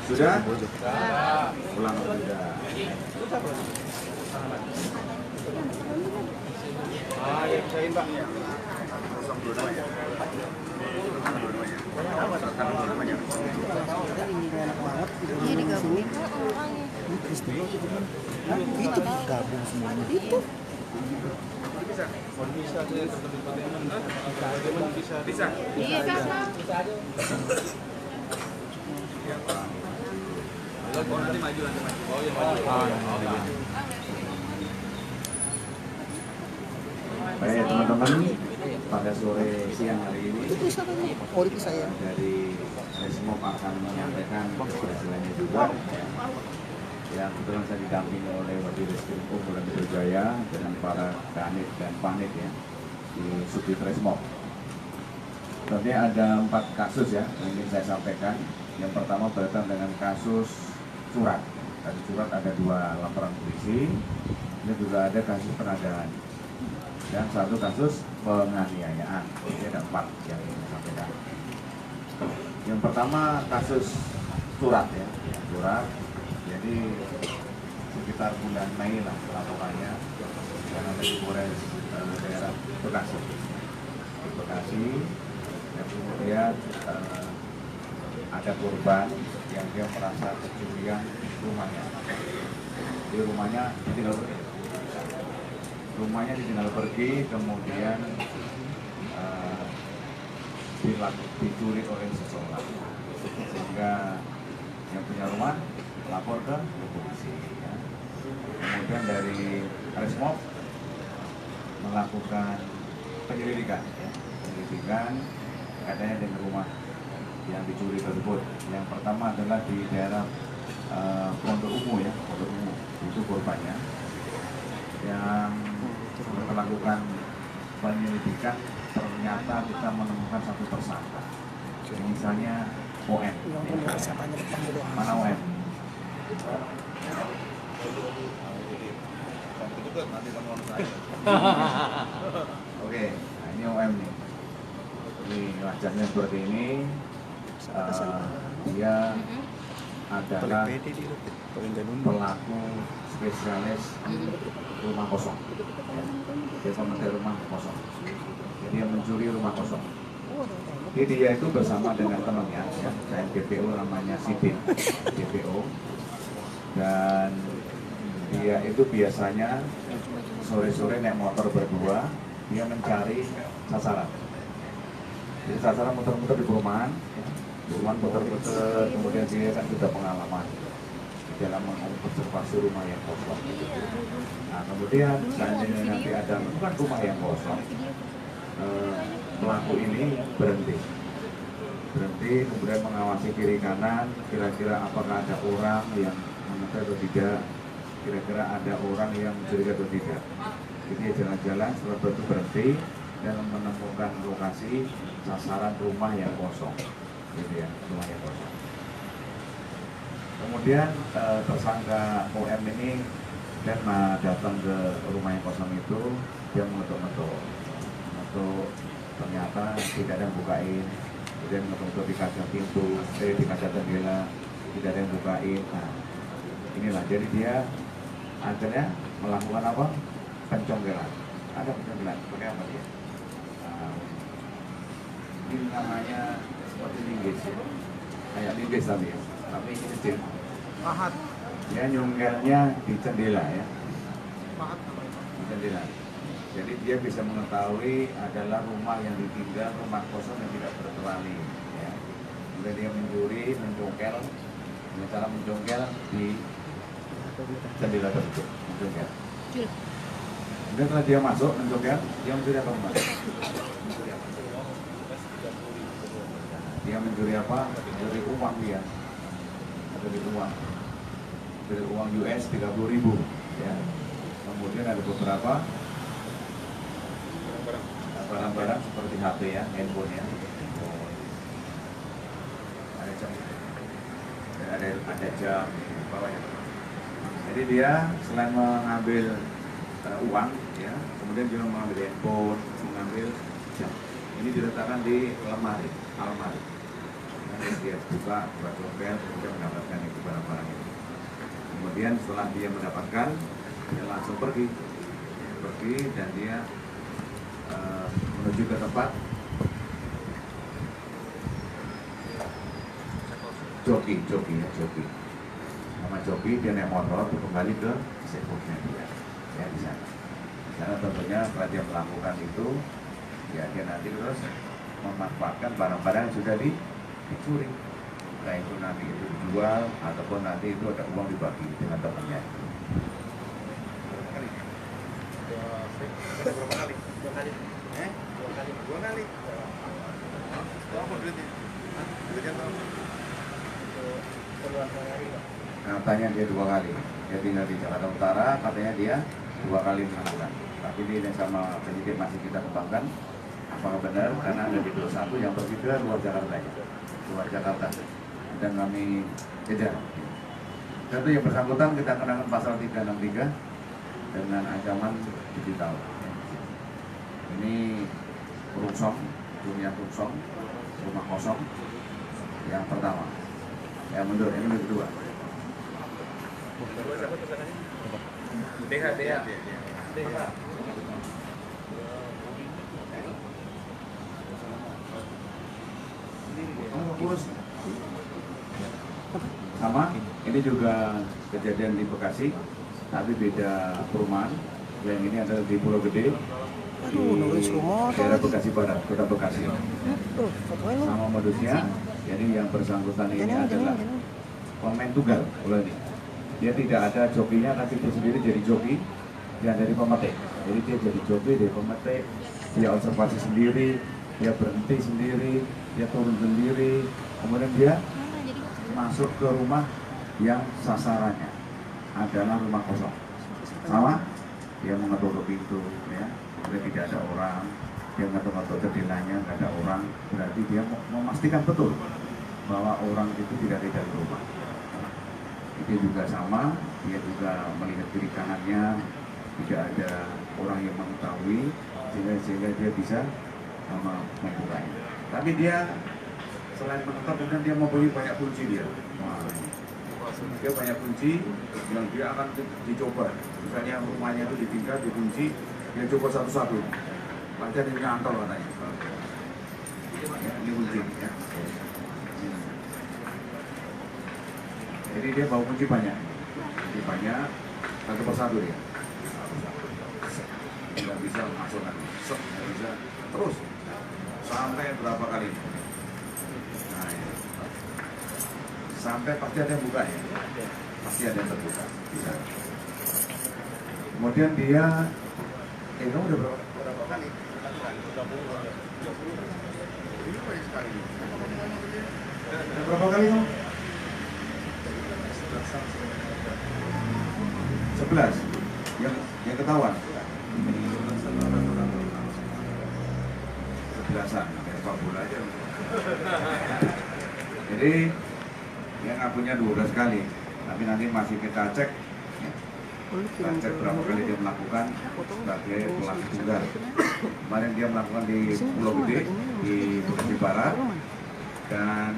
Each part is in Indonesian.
Sudah? Ulang sudah. Yang saya Mbak. Iya digabungin. Itu gabung semuanya. Itu. Bisa saya bisa. Iya kan? Oh nanti maju. Oh ya maju. Baik teman-teman, pada sore siang hari ini Itu siapa? Oh itu saya. dari Resmo akan menyampaikan hasilnya juga. Ya, kebetulan saya didampingi oleh Wakil Reskrim Polda Metro Jaya dengan para kanit dan panit ya di Subdit Resmo. Tentunya ada 4 kasus ya yang ingin saya sampaikan. Yang pertama berkaitan dengan kasus surat. Kasus surat ada 2 laporan polisi. Ini juga ada kasus penodaan dan 1 kasus penganiayaan. Ini ada 4 yang ingin saya sampaikan. Yang pertama kasus surat ya, surat. Jadi sekitar bulan Mei lah laporannya yang ada di Polres daerah Bekasi. Di Bekasi dan kemudian ada korban yang dia merasa kecurian rumahnya. Di rumahnya ditinggal pergi, kemudian dicuri oleh seseorang, sehingga yang punya rumah lapor ke polisi ya. Kemudian dari Resmob melakukan penyelidikan ya. Katanya dengan rumah yang dicuri tersebut. Yang pertama adalah di daerah Pondok Ungu ya, Pondok Ungu itu korbannya. Yang melakukan penyelidikan ternyata kita menemukan 1 tersangka. Misalnya OM. Mana OM? Oke, nah ini OM nih. Ini wajahnya seperti ini. Dia adalah pelaku spesialis rumah kosong. Ya. Dia pemeter rumah kosong. Jadi dia mencuri rumah kosong. Jadi dia itu bersama dengan temannya, ya, kayak DPO namanya Sidin, DPO. Dan dia itu biasanya sore-sore naik motor berdua, dia mencari sasaran. Jadi sasaran muter-muter di perumahan, perumahan muter-muter, kemudian dia kan sudah pengalaman dalam mengobservasi rumah yang kosong. Nah kemudian seandainya nanti ada bukan rumah yang kosong, pelaku ini berhenti, kemudian mengawasi kiri kanan, kira-kira apakah ada orang yang mengejar atau tidak, kira-kira ada orang yang mencurigakan atau tidak. Jadi dia jalan-jalan, setelah itu berhenti dan menemukan lokasi sasaran rumah yang kosong, gitu ya, rumah yang kosong. Kemudian tersangka OM ini dan datang ke rumah yang kosong itu, dia mengetuk-ngetuk, ternyata tidak ada yang bukain, kemudian mengetuk di kaca pintu, di kaca jendela, tidak ada yang bukain. Nah, inilah jadi dia akhirnya melakukan apa? Pencongkelan. Ada pencongkelan, pakai apa dia? Ini namanya seperti linggis ya, kayak linggis tapi ini kecil. Mahat. Ya nyongkelnya di jendela ya. Mahat. Di jendela. Jadi dia bisa mengetahui adalah rumah yang ditinggal, rumah kosong yang tidak berkecuali. Ya. Kemudian dia mencuri, mencongkel, dengan cara mencongkel di jendela tersebut, mencongkel. Kemudian setelah dia masuk mencongkel, dia mencuri apa rumah? Dia mencuri apa? Mencuri uang dia. Dari uang US 30.000 ya. Kemudian ada beberapa barang-barang seperti HP ya, handphone ya, ada jam, dan ada jam bawahnya. Jadi dia selain mengambil uang ya, kemudian juga mengambil handphone, mengambil jam. Ini diletakkan di almari. Nanti dia buka dompet, kemudian mendapatkan itu barang-barang itu. Kemudian setelah dia mendapatkan, dia langsung pergi dan dia menuju ke tempat joki. Nama joki, dia naik motor kembali ke seatboxnya dia, ya di sana. Karena tentunya setelah dia melakukan itu, ya dia nanti terus memanfaatkan barang-barang yang sudah dicuri. Nah itu nanti itu dijual ataupun nanti itu ada uang dibagi dengan temannya. Berapa kali? Dua kali. Dua kali. Berapa duitnya? Duitnya berapa? Katanya dia 2 kali. Dia tinggal di Jakarta Utara, katanya dia 2 kali melakukan. Tapi ini sama penyidik masih kita kembangkan apakah benar, karena ada di 21 yang pergi ke luar Jakarta. Dan kami kejar. Tentu yang bersangkutan kita kenakan pasal 363 dengan ancaman 7 tahun. Ini dunia rumah kosong yang pertama. Yang mundur, ini yang kedua. DH. Sama, ini juga kejadian di Bekasi, tapi beda perumahan. Yang ini adalah di Pulau Gede, di daerah Bekasi Barat, Kota Bekasi. Sama modusnya, jadi yang bersangkutan ini adalah pemain tunggal. Ini dia tidak ada jokinya, tapi dia sendiri jadi joki yang dari pemetik. Jadi dia jadi joki dari pemetik, dia observasi sendiri, dia berhenti sendiri, dia turun sendiri, kemudian dia masuk ke rumah yang sasarannya adalah rumah kosong. Sama, dia mengetuk pintu, ya, kemudian tidak ada orang, dia mengetuk jendelanya, nggak ada orang, berarti dia memastikan betul bahwa orang itu tidak ada di rumah. Dia juga sama, dia juga melihat kiri kanannya, tidak ada orang yang mengetahui, sehingga dia bisa membukanya. Tapi dia selain menetap, kemudian dia membeli banyak kunci dia. Dia banyak kunci yang dia akan dicoba. Misalnya rumahnya itu ditinggal, dikunci, dia coba satu-satu. Nanti ada nyantol katanya. Ya, ini kunci. Ya. Jadi dia bawa kunci banyak. Satu persatu dia. Tidak bisa masuk lagi. Tidak bisa terus. Sampai berapa kali? Nah, ya. Sampai pasti ada yang buka ya. Pasti ada yang terbuka. Bisa. Kemudian dia, kamu udah berapa kali? Ini banyak sekali. Berapa kali kamu? 11 yang ketahuan. 11-an kayak sepak bola aja. Jadi dia ngakunya 12 kali, tapi nanti masih kita cek berapa kali dia melakukan sebagai pelaku tunggal. Kemarin dia melakukan di Pulau Gede, di Bekasi Barat, dan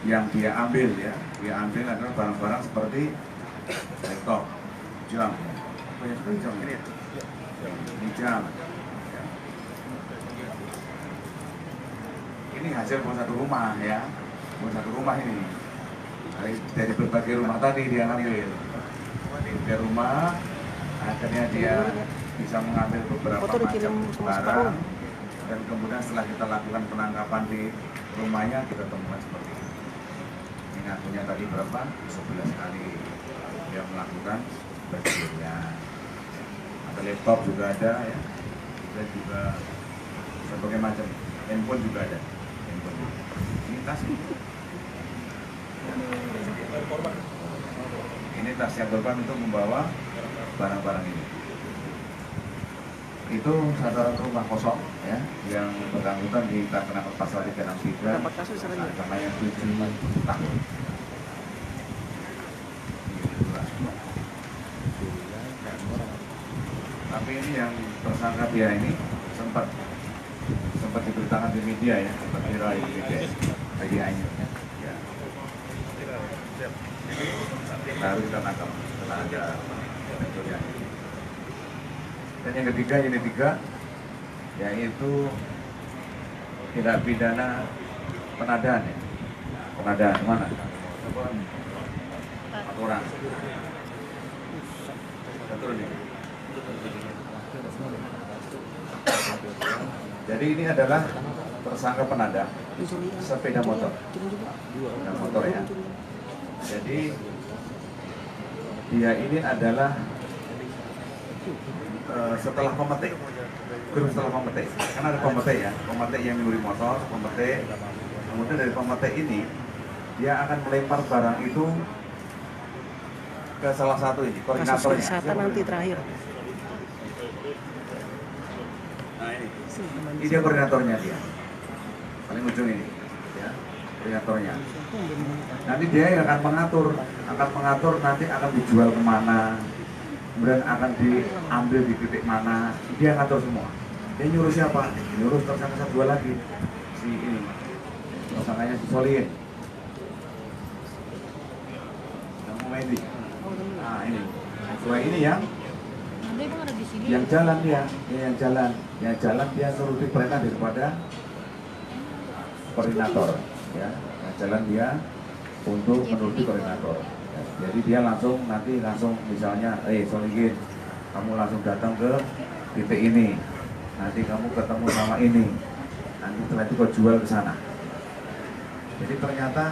yang dia ambil adalah barang-barang seperti laptop, jam, banyak sekali jam ini. Ini jam. Ini hasil satu rumah ya, satu rumah ini. Dari berbagai rumah tadi dia ngambil. Di rumah, akhirnya dia bisa mengambil beberapa macam barang, dan kemudian setelah kita lakukan penangkapan di rumahnya, kita temukan seperti ini. Ini ngakunya tadi berapa? 11 kali dia melakukan bagiannya. Ada laptop juga ada ya, dan juga berbagai macam, handphone juga ada. Ini tas ini tas yang korban untuk membawa barang-barang ini. Itu sasaran rumah kosong ya, yang bersangkutan dikenakan pasal 363 ancamannya 7 tahun. Tapi ini yang tersangka dia ini sempat diberitakan di media ya, sempat viral di media. PGA-nya ya. Baru kita tangkap setelah ada pencurian. Dan yang ketiga, yaitu tindak pidana penadaan ya. Penadaan mana? 4 orang. Betul nih. Jadi ini adalah tersangka penada sepeda motor. Sepeda motor ya. Jadi dia ini adalah setelah pemetik, setelah pemetik, kan ada pemetik ya, pemetik yang mencuri motor, pemetik. Kemudian dari pemetik ini dia akan melempar barang itu ke salah satu ini koordinatornya. Kasus wisata nanti terakhir. Nah ini dia koordinatornya dia, paling ujung ini, ya koordinatornya. Nanti dia yang akan mengatur nanti akan dijual kemana, kemudian akan diambil di titik mana, dia ngatur semua. Dia nyuruh siapa? Nyuruh tersangka dua lagi, si ini, tersangkanya si Solihin, yang Medi. Nah ini, sesuai ini yang jalan dia, yang jalan dia suruh diperintah daripada koordinator, ya, yang jalan dia untuk menuruti koordinator. Ya, jadi dia langsung misalnya, Solihin, kamu langsung datang ke titik ini, nanti kamu ketemu sama ini, nanti setelah itu kau jual ke sana. Jadi ternyata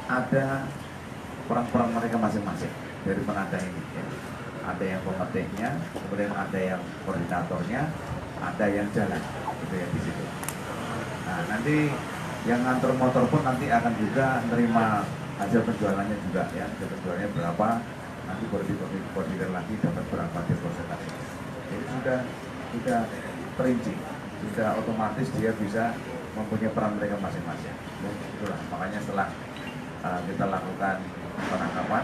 ada peran-peran mereka masing-masing dari penada ini. Ya. Ada yang pemetiknya, kemudian ada yang koordinatornya, ada yang jalan, gitu ya di situ. Nah nanti yang ngantor motor pun nanti akan juga menerima hasil penjualannya juga ya, hasil penjualannya berapa, nanti koordinator lagi dapat berapa dia persentase. Jadi sudah terinci, sudah otomatis dia bisa mempunyai peran mereka masing-masing. Ya, itulah makanya setelah kita lakukan penangkapan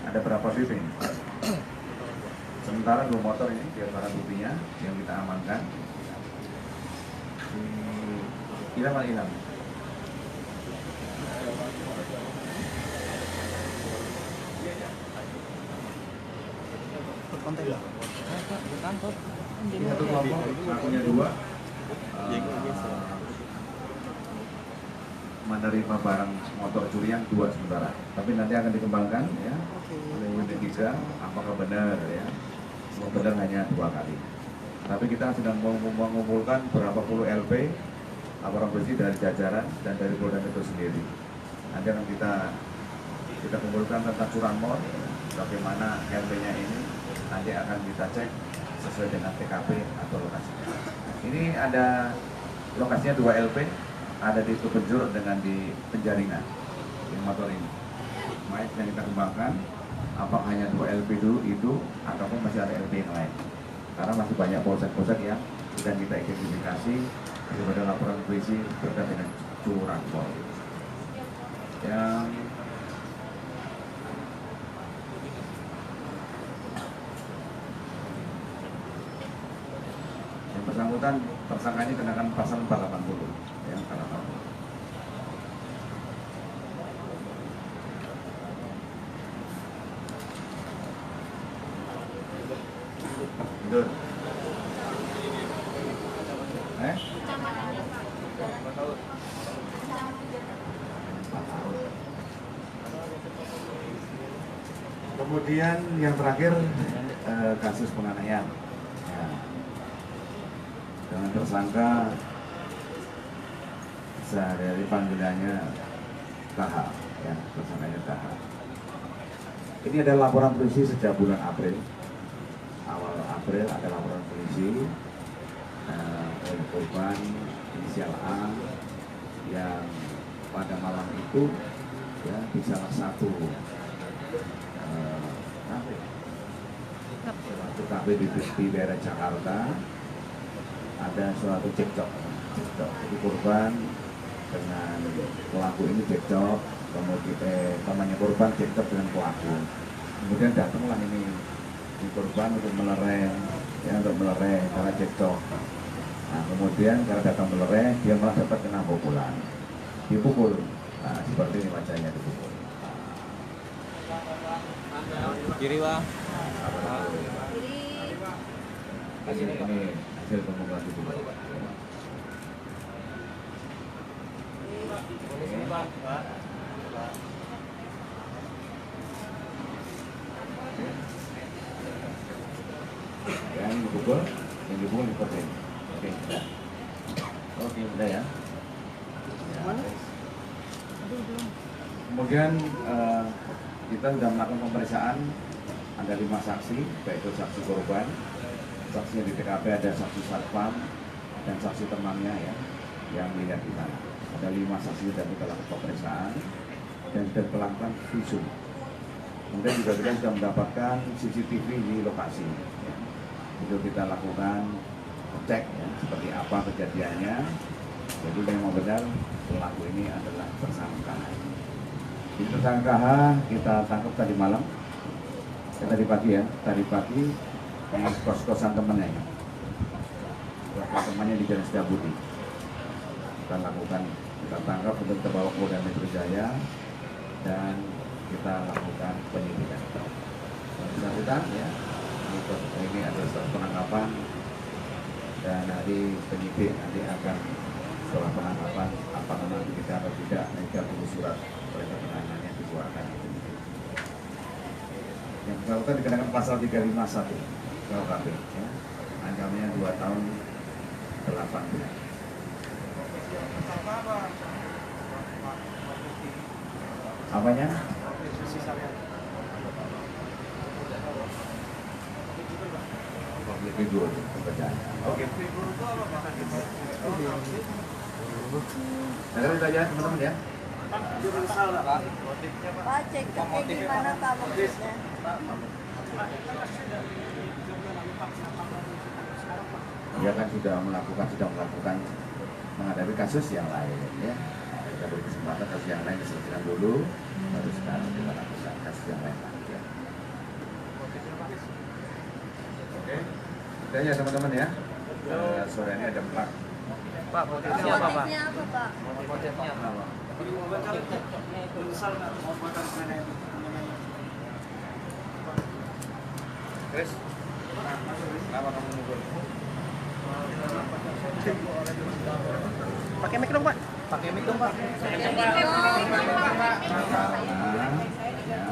ada berapa BP ini? Sementara 2 motor ini dia barang buktinya yang kita amankan. Hilang. Konten lah. Kantor. Ini satu kelompok, akunya 2. Menerima barang motor curian 2 sementara. Tapi nanti akan dikembangkan ya oleh unit 3 apakah benar ya. Benar hanya 2 kali. Tapi kita sedang mengumpulkan berapa puluh LP laporan polisi dari jajaran dan dari Polda itu sendiri. Nanti akan kita kumpulkan tentang curanmor, bagaimana LP-nya ini nanti akan kita cek sesuai dengan TKP atau lokasinya. Ini ada lokasinya 2 LP, ada di Tupenjur dengan di Penjaringan yang motor ini. Makanya yang kita kembangkan apakah hanya 2 LP dulu itu ataupun masih ada LP yang lain. Karena masih banyak polsek-polsek yang sedang kita identifikasi daripada laporan polisi terkait dengan curanmor. Yang bersangkutan tersangka ini kenakan pasal 480 ya, 480. Betul. Kemudian yang terakhir kasus penganiayaan. Ya. Dengan tersangka dari panggilannya KH, ya, tersangkanya KH. Ini ada laporan polisi sejak bulan April. Awal April ada laporan polisi oleh korban inisial A yang pada malam itu ya di salah satu kafe di daerah Jakarta ada suatu cekcok. Jadi korban dengan pelaku ini cekcok, kemudian temannya korban cekcok dengan pelaku. Kemudian datanglah ini di korban untuk melerai karena cekcok. Nah kemudian karena datang melerai dia malah dapat kena pukulan. dipukul. Nah, seperti ini wajahnya dipukul. Kiri, Pak. Ini hasil pemukulan dipukul. Yang dipukul seperti ini. Oke, udah. Oke, udah ya. Kemudian kita sudah melakukan pemeriksaan, ada 5 saksi, yaitu saksi korban, saksi yang di TKP ada saksi satpam dan saksi temannya ya, yang melihat di sana. Ada 5 saksi sudah kita lakukan pemeriksaan dan sudah melakukan visum. Kemudian juga kita sudah mendapatkan CCTV di lokasi. Ya. Itu kita lakukan cek ya, seperti apa kejadiannya. Jadi memang benar pelaku ini adalah tersangka. Di tersangka H kita tangkap tadi malam, tadi pagi ya, tadi pagi di kos-kosan temannya, temannya di Jalan Setiabudi. Kita lakukan, kita tangkap untuk terbawa ke Polda Metro Jaya dan kita lakukan penyidikan. Bersangkutan ya, ini adalah suatu penangkapan dan nanti penyidik nanti akan setelah penangkapan apakah nanti kita atau tidak, mereka perlu surat perintah penahanan yang dikeluarkan. Yang bersangkutan dikenakan pasal 351 KUHP, ya. Ancamannya 2 tahun 8 bulan. Apanya? Public figure, kepercayaan. Oke. Dengerin saja teman-teman ya. Pak, cek gimana Pak motifnya? Dia kan sudah melakukan menghadapi kasus yang lain ya. Kita beri kesempatan kasus yang lain diselesaikan dulu, baru sekarang kita lakukan kasus yang lain lagi ya. Oke, itu aja teman-teman ya. Sore ini ada 4. Pak, motifnya apa, Pak? Motifnya apa Pak? Motifnya apa? Chris, kenapa kamu mukul? Pakai mic dong, Pak. Pakai mic dong, Pak. Karena ya,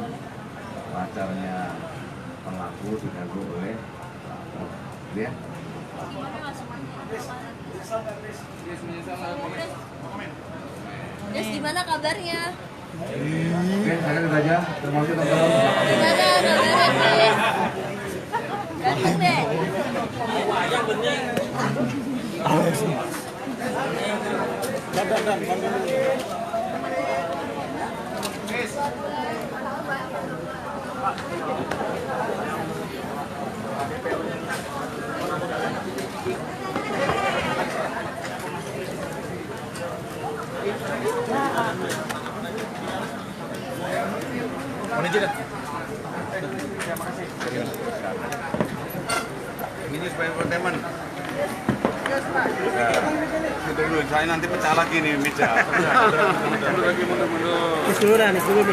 pacarnya pelaku diganggu oleh pelaku. Ya? Des, gimana kabarnya? Oke, saya saja. Terima kasih teman-teman. Gimana kabarnya, Des? Ganteng deh. Ini supaya entertainment. Itu dulu, saya nanti pecah lagi nih meja. Nis dulu dah, nis dulu.